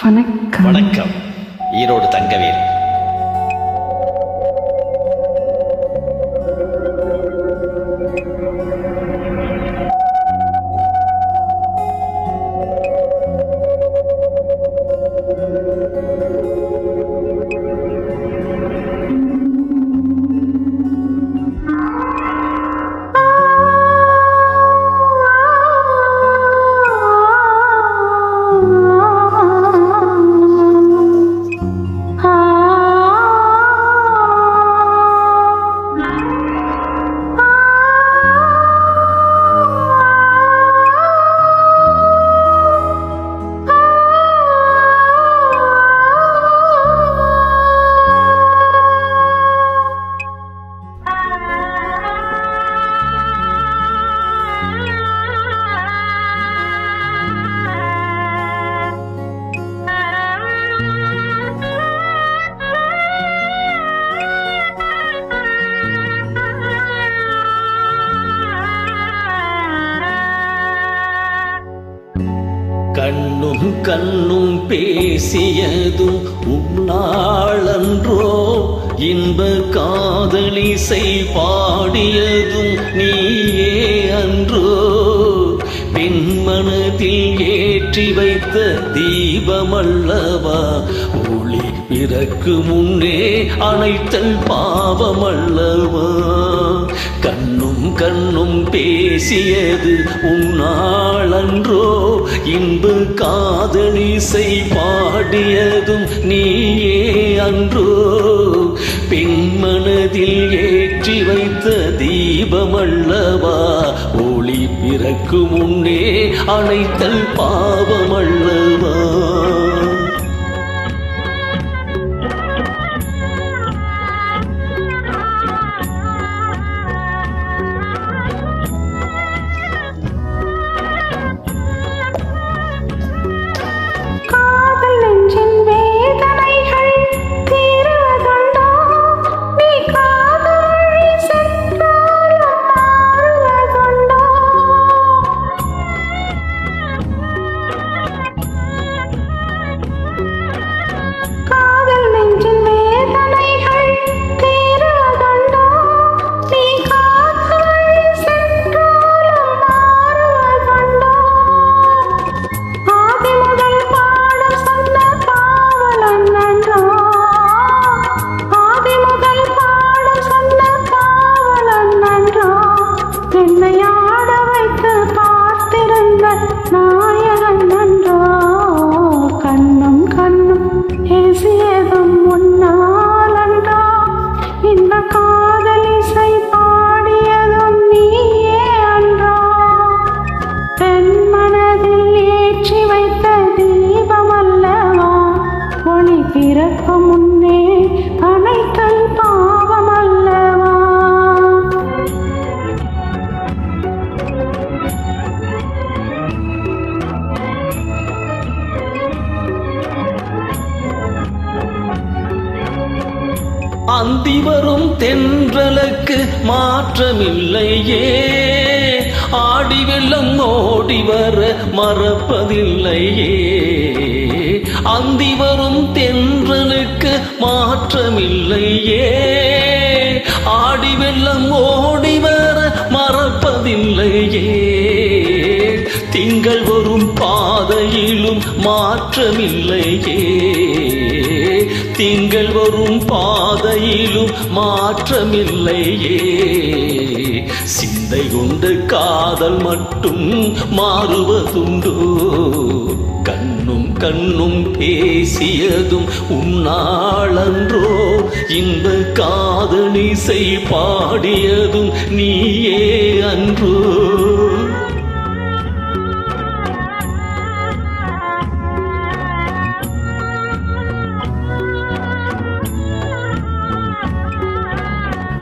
வணக்கம். ஈரோடு தங்கவேல். கண்ணும் கண்ணும் பேசியதும் உன்னாளன்றோ, இன்ப காதலிசை பாடியதும் நீயே அன்றோ, பெண்மனதில் ஏற்றி வைத்த தீபமல்லவா, ஒளி பிறக்கு முன்னே அணைத்தல் பாவமல்லவா. கண்ணும் கண்ணும் பேசியது உன்னாளன்றோ, இன்பு காதலிசை பாடியதும் நீயே அன்றோ, பெண்மனதில் ஏற்றி வைத்த தீபமல்லவா, ஒளி பிறக்கு முன்னே அணைத்தல் பாவமல்லவா. அந்தி வரும் தென்றலுக்கு மாற்றமில்லையே, ஆடி வெள்ளம் ஓடி வர மறப்பதில்லையே. அந்தி வரும் தென்றலுக்கு மாற்றமில்லையே, ஆடி வெள்ளம் ஓடி வர மறப்பதில்லையே. திங்கள் வரும் பாதையிலும் மாற்றமில்லையே, திங்கள் வரும் பாதையிலும் மாற்றமில்லையே. சிந்தை கொண்ட காதல் மட்டும் மாறுவதுண்டோ, கண்ணும் கண்ணும் பேசியதும் உன்னாளன்றோ, இன்ப காதலிசை பாடியதும் நீயே அன்றோ.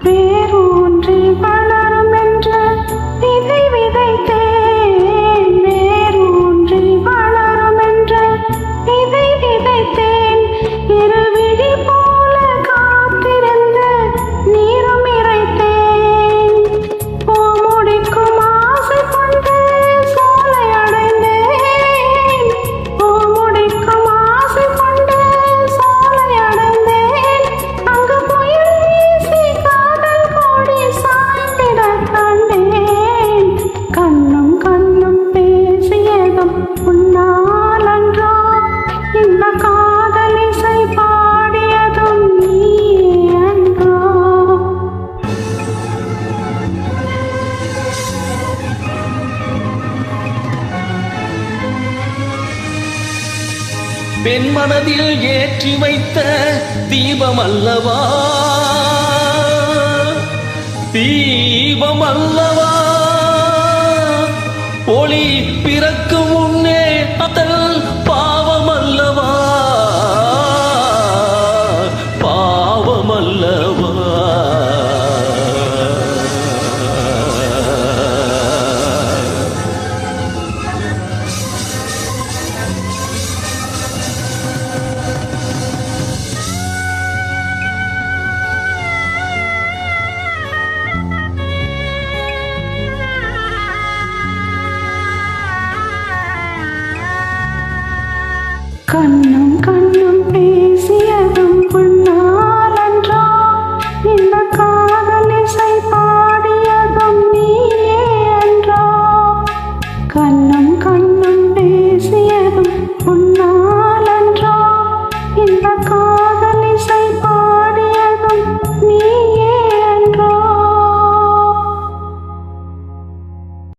வேரூன்றி வளரும் என்ற விதை விதைத்தேன், வேரூன்றி வளரும் என்ற விதை விதைத்தேன், இருவிழி போல காத்திருந்து நீரும் இறைத்தேன், பூமுடிக்கும் ஆசை பெண் மனதில் ஏற்றி வைத்த தீபம் அல்லவா, தீபம் அல்லவா, ஒளி பிறக்கும் முன்னே அதல் பாவம் அல்லவா, பாவம் அல்லவா. கண்